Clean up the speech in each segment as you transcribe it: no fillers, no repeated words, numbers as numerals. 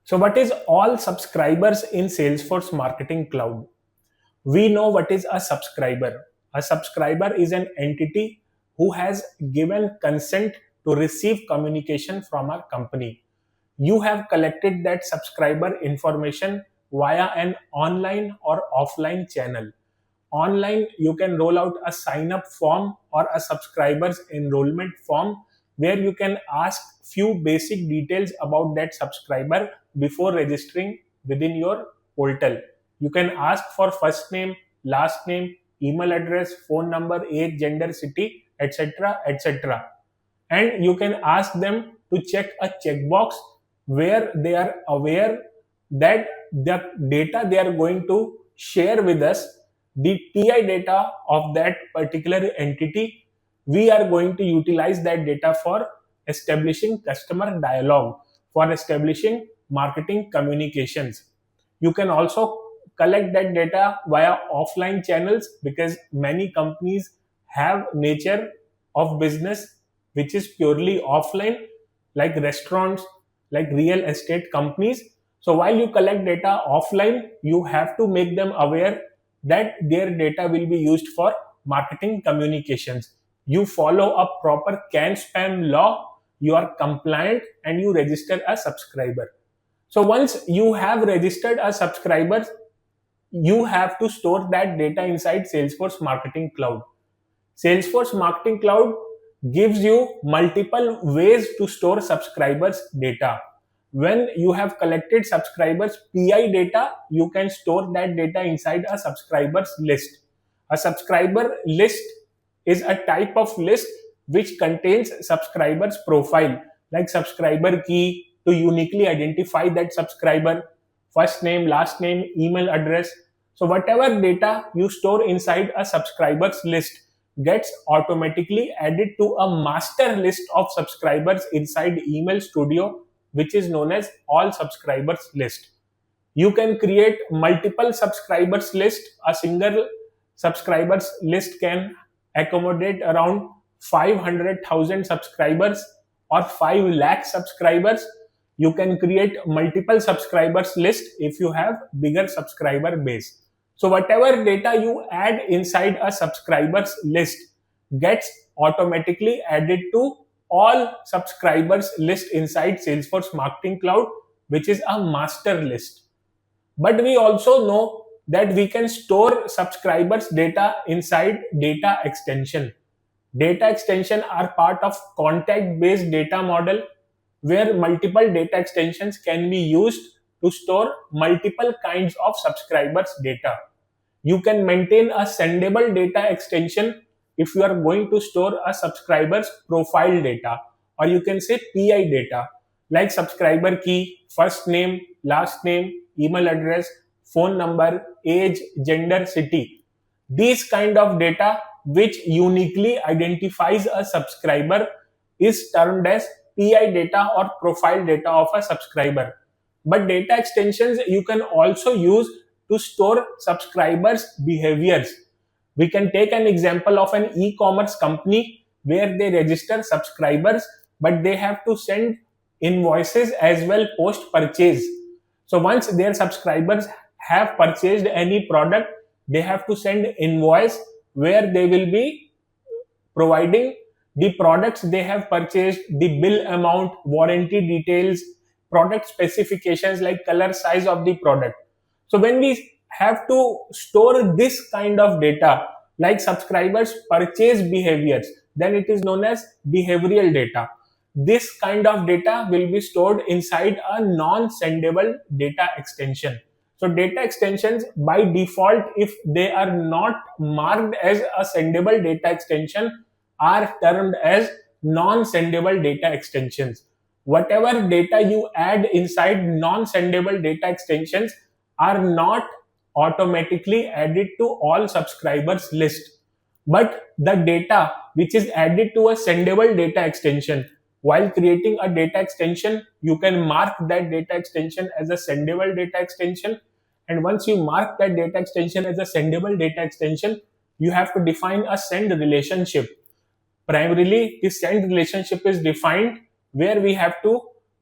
So what is all subscribers in Salesforce Marketing Cloud? We know what is a subscriber. A subscriber is an entity who has given consent to receive communication from our company. You have collected that subscriber information via an online or offline channel. Online, you can roll out a sign up form or a subscribers enrollment form where you can ask few basic details about that subscriber before registering within your portal. You can ask for first name, last name, email address, phone number, age, gender, city, etc., etc. And you can ask them to check a checkbox where they are aware that the data they are going to share with us, the TI data of that particular entity, we are going to utilize that data for establishing customer dialogue, for establishing marketing communications. You can also collect that data via offline channels because many companies have nature of business which is purely offline, like restaurants, like real estate companies. So while you collect data offline, you have to make them aware that their data will be used for marketing communications. You follow a proper can spam law, you are compliant, and you register a subscriber. So once you have registered a subscriber, you have to store that data inside Salesforce Marketing Cloud. Salesforce Marketing Cloud gives you multiple ways to store subscribers data. When you have collected subscribers PI data, you can store that data inside a subscribers list. A subscriber list is a type of list which contains subscribers profile, like subscriber key to uniquely identify that subscriber, first name, last name, email address. So whatever data you store inside a subscribers list gets automatically added to a master list of subscribers inside Email Studio, which is known as all subscribers list. You can create multiple subscribers list. A single subscribers list can accommodate around 500,000 subscribers or 5 lakh subscribers. You can create multiple subscribers list if you have bigger subscriber base. So whatever data you add inside a subscribers list gets automatically added to all subscribers list inside Salesforce Marketing Cloud, which is a master list. But we also know that we can store subscribers data inside data extension. Data extension are part of contact based data model where multiple data extensions can be used to store multiple kinds of subscribers data. You can maintain a sendable data extension if you are going to store a subscriber's profile data, or you can say PI data like subscriber key, first name, last name, email address, phone number, age, gender, city. These kind of data which uniquely identifies a subscriber is termed as PI data or profile data of a subscriber. But data extensions you can also use to store subscribers' behaviors. We can take an example of an e-commerce company where they register subscribers, but they have to send invoices as well post purchase. So once their subscribers have purchased any product, they have to send invoice where they will be providing the products they have purchased, the bill amount, warranty details, product specifications like color, size of the product. So when we have to store this kind of data like subscribers purchase behaviors, then it is known as behavioral data. This kind of data will be stored inside a non-sendable data extension. So data extensions by default, if they are not marked as a sendable data extension, are termed as non-sendable data extensions. Whatever data you add inside non-sendable data extensions are not automatically added to all subscribers list. But the data which is added to a sendable data extension, while creating a data extension, you can mark that data extension as a sendable data extension. And once you mark that data extension as a sendable data extension, you have to define a send relationship. Primarily, the send relationship is defined where we have to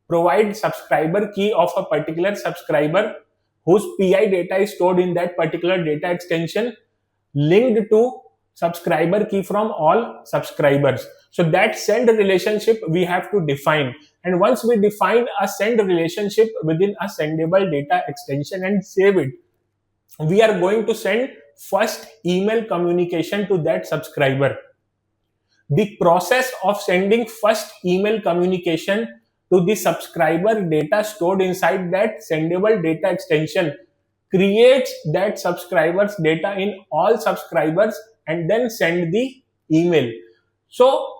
provide subscriber key of a particular subscriber whose PI data is stored in that particular data extension linked to subscriber key from all subscribers. So that send relationship we have to define. And once we define a send relationship within a sendable data extension and save it, we are going to send first email communication to that subscriber. The process of sending first email communication to the subscriber data stored inside that sendable data extension creates that subscriber's data in all subscribers and then send the email. So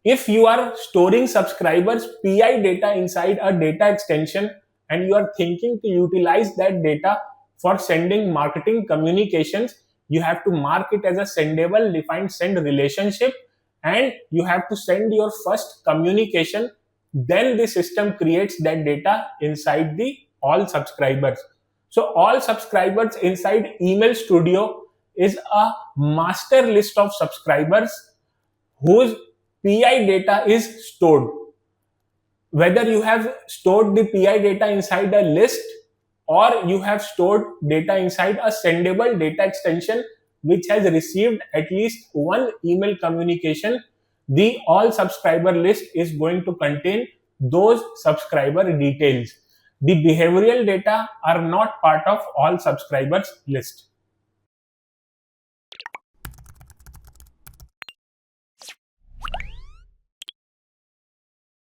if you are storing subscribers PI data inside a data extension and you are thinking to utilize that data for sending marketing communications, you have to mark it as a sendable defined send relationship, and you have to send your first communication. Then the system creates that data inside the all subscribers. So all subscribers inside Email Studio is a master list of subscribers whose PI data is stored. Whether you have stored the PI data inside a list or you have stored data inside a sendable data extension which has received at least one email communication, the all subscriber list is going to contain those subscriber details. The behavioral data are not part of all subscribers list.